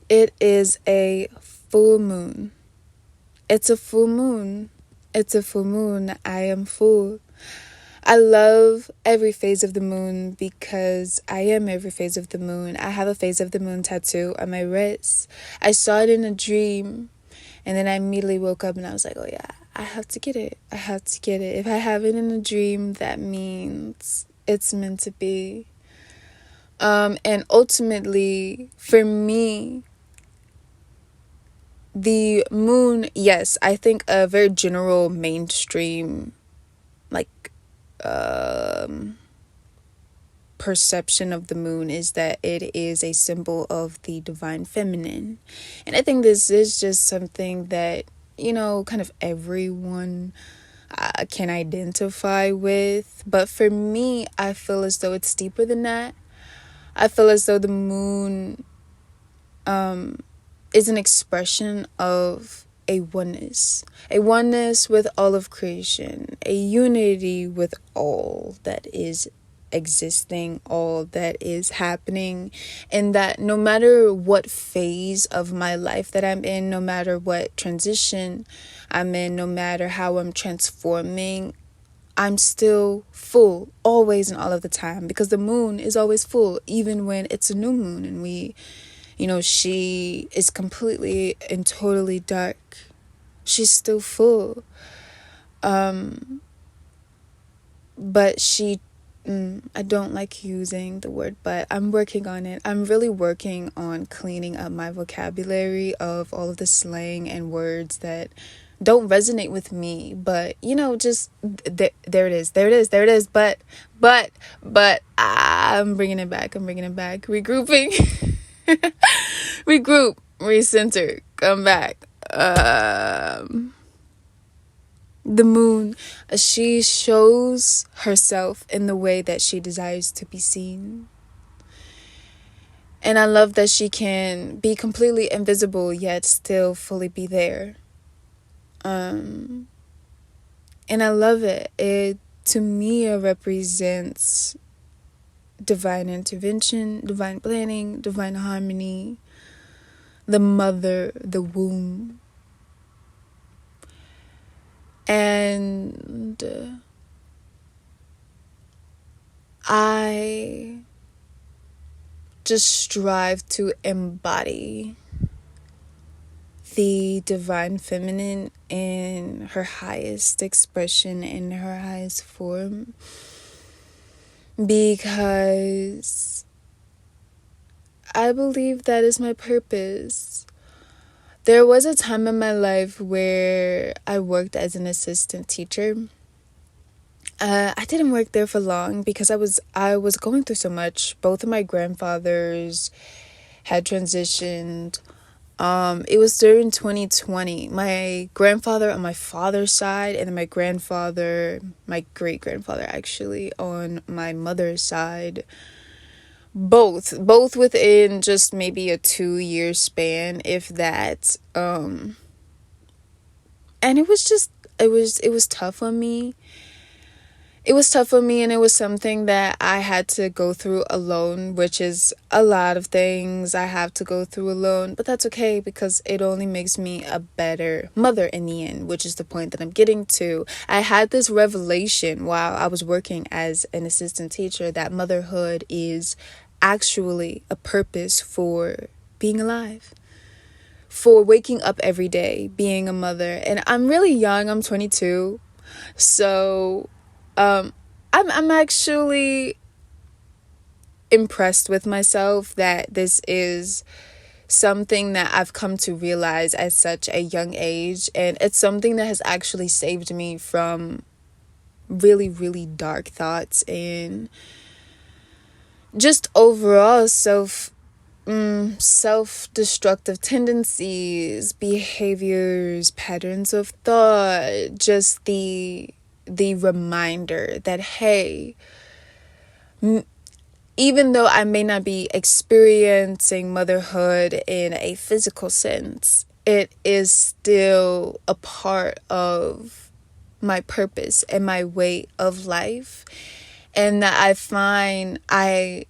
It is a full moon. It's a full moon. It's a full moon. I am full. I love every phase of the moon because I am every phase of the moon. I have a phase of the moon tattoo on my wrist. I saw it in a dream, and then I immediately woke up and I was like, oh yeah, I have to get it. I have to get it. If I have it in a dream, that means it's meant to be. And ultimately, for me, the moon, yes, I think a very general mainstream, like, perception of the moon is that it is a symbol of the divine feminine. And I think this is just something that, kind of everyone can identify with. But for me, I feel as though it's deeper than that. I feel as though the moon is an expression of a oneness with all of creation, a unity with all that is existing, all that is happening, and that no matter what phase of my life that I'm in, no matter what transition I'm in, no matter how I'm transforming, I'm still full, always and all of the time, because the moon is always full, even when it's a new moon and she is completely and totally dark. She's still full. But I don't like using the word but. I'm working on it. I'm really working on cleaning up my vocabulary of all of the slang and words that don't resonate with me, but just there it is, but I'm bringing it back, regrouping. Regroup, recenter, come back. The moon, she shows herself in the way that she desires to be seen. And I love that she can be completely invisible yet still fully be there. And I love it. It, to me, it represents divine intervention, divine planning, divine harmony, the mother, the womb. And I just strive to embody the divine feminine in her highest expression, in her highest form, because I believe that is my purpose. There was a time in my life where I worked as an assistant teacher. I didn't work there for long because I was going through so much. Both of my grandfathers had transitioned. It was during 2020. My grandfather on my father's side, and then my great grandfather actually on my mother's side, both within just maybe a 2-year span, if that. And it was tough on me. It was tough for me, and it was something that I had to go through alone, which is a lot of things I have to go through alone. But that's okay, because it only makes me a better mother in the end, which is the point that I'm getting to. I had this revelation while I was working as an assistant teacher that motherhood is actually a purpose for being alive, for waking up every day, being a mother. And I'm really young. I'm 22. So I'm actually impressed with myself that this is something that I've come to realize at such a young age, and it's something that has actually saved me from really, really dark thoughts and just overall self-destructive tendencies, behaviors, patterns of thought, just the reminder that, hey, even though I may not be experiencing motherhood in a physical sense, it is still a part of my purpose and my way of life. And that I find I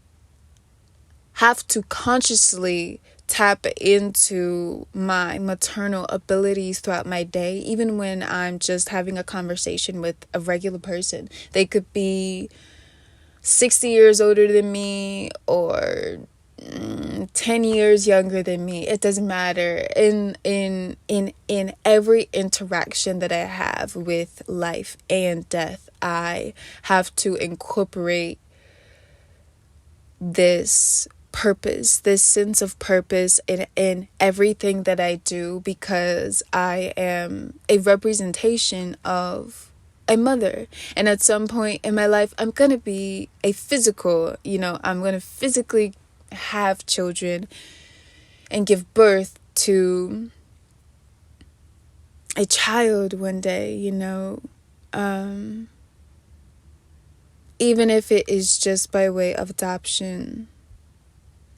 have to consciously tap into my maternal abilities throughout my day, even when I'm just having a conversation with a regular person. They could be 60 years older than me or 10 years younger than me. It doesn't matter. In every interaction that I have with life and death, I have to incorporate this purpose, this sense of purpose in everything that I do, because I am a representation of a mother. And at some point in my life, I'm going to be a physical, I'm going to physically have children and give birth to a child one day, even if it is just by way of adoption.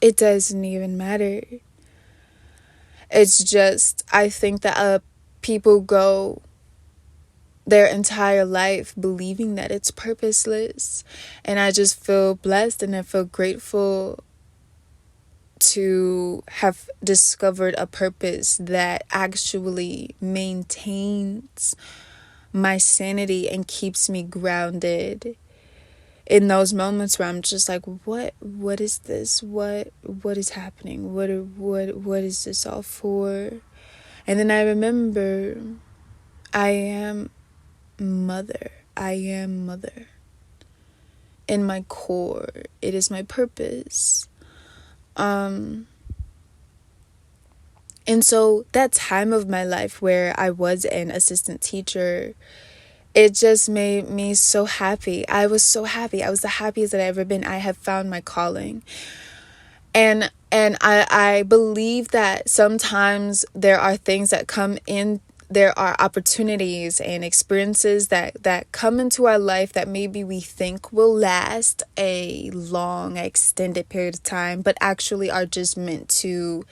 It doesn't even matter. It's just, I think that people go their entire life believing that it's purposeless. And I just feel blessed and I feel grateful to have discovered a purpose that actually maintains my sanity and keeps me grounded in those moments where I'm just like, what is this? What is happening? What is this all for? And then I remember, I am mother. In my core, it is my purpose. And so that time of my life where I was an assistant teacher, it just made me so happy. I was so happy. I was the happiest that I've ever been. I have found my calling. And I believe that sometimes there are things that come in, there are opportunities and experiences that come into our life that maybe we think will last a long, extended period of time, but actually are just meant to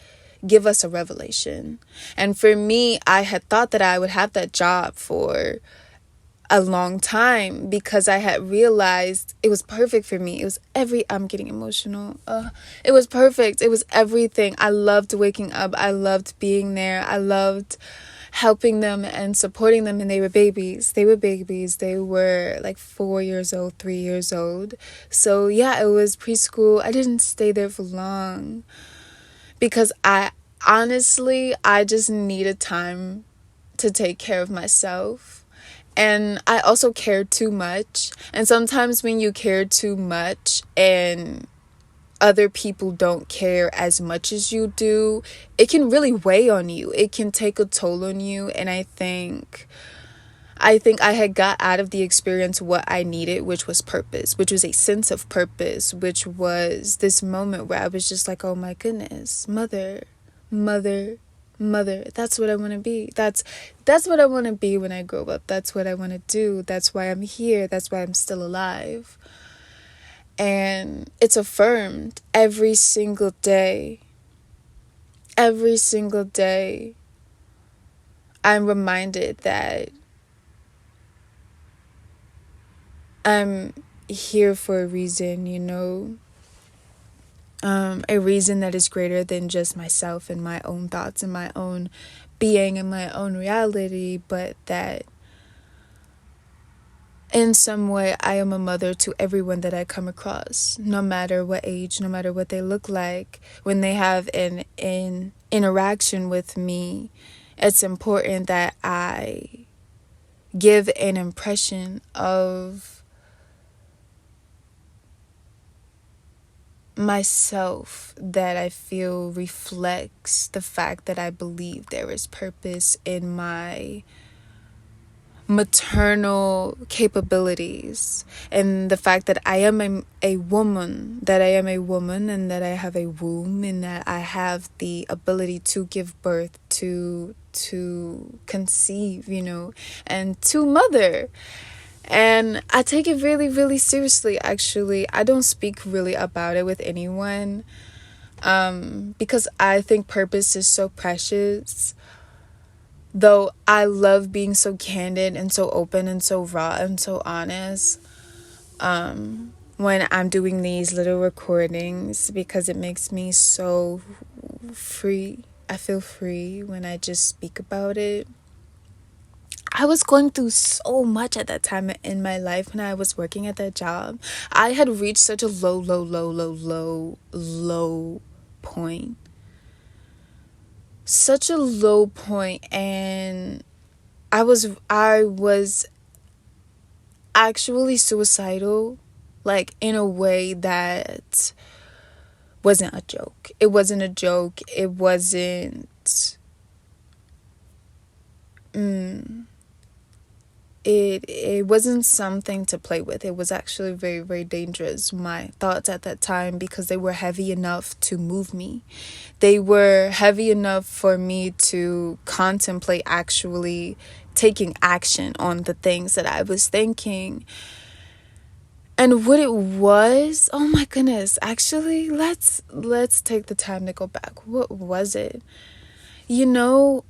give us a revelation. And for me, I had thought that I would have that job for a long time because I had realized it was perfect for me. It was I'm getting emotional. It was perfect. It was everything. I loved waking up. I loved being there. I loved helping them and supporting them. And they were babies. They were like 4 years old, 3 years old. So yeah, it was preschool. I didn't stay there for long because I just needed time to take care of myself. And I also cared too much. And sometimes when you care too much and other people don't care as much as you do, it can really weigh on you. It can take a toll on you. And I think I had got out of the experience what I needed, which was purpose, which was a sense of purpose, which was this moment where I was just like, oh my goodness, mother, that's what I want to be. That's what I want to be when I grow up. That's what I want to do. That's why I'm here. That's why I'm still alive. And it's affirmed every single day. I'm reminded that I'm here for a reason, a reason that is greater than just myself and my own thoughts and my own being and my own reality, but that in some way I am a mother to everyone that I come across, no matter what age, no matter what they look like. When they have an interaction with me, it's important that I give an impression of myself that I feel reflects the fact that I believe there is purpose in my maternal capabilities, and the fact that I am a woman, and that I have a womb, and that I have the ability to give birth, to conceive, and to mother. And I take it really, really seriously, actually. I don't speak really about it with anyone because I think purpose is so precious. Though I love being so candid and so open and so raw and so honest when I'm doing these little recordings, because it makes me so free. I feel free when I just speak about it. I was going through so much at that time in my life when I was working at that job. I had reached such a low point. Such a low point, and I was actually suicidal, like in a way that wasn't a joke. It wasn't a joke. It wasn't it wasn't something to play with. It was actually very, very dangerous, my thoughts at that time, because they were heavy enough to move me. They were heavy enough for me to contemplate actually taking action on the things that I was thinking. And what it was, oh my goodness, actually, let's take the time to go back. What was it? You know,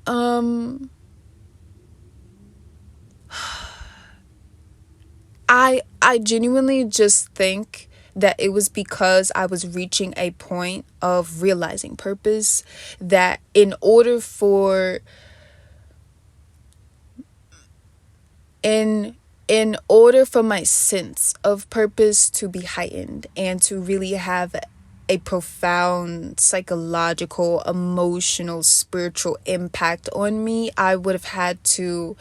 I genuinely just think that it was because I was reaching a point of realizing purpose, that in order for my sense of purpose to be heightened and to really have a profound psychological, emotional, spiritual impact on me, I would have had to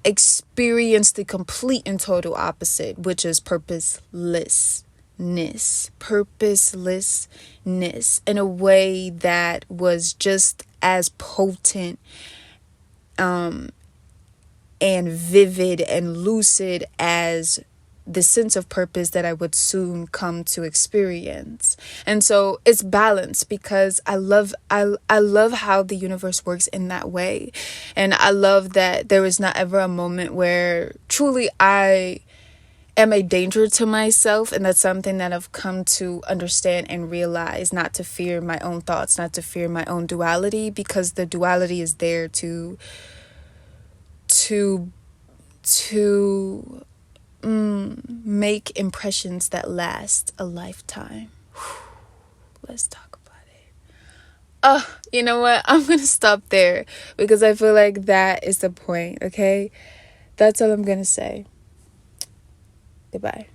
experience the complete and total opposite, which is purposelessness in a way that was just as potent and vivid and lucid as the sense of purpose that I would soon come to experience. And so it's balance, because I love how the universe works in that way. And I love that there is not ever a moment where truly I am a danger to myself, and that's something that I've come to understand and realize, not to fear my own thoughts, not to fear my own duality, because the duality is there to make impressions that last a lifetime. Let's talk about it. Oh, you know what? I'm going to stop there because I feel like that is the point, okay? That's all I'm going to say. Goodbye.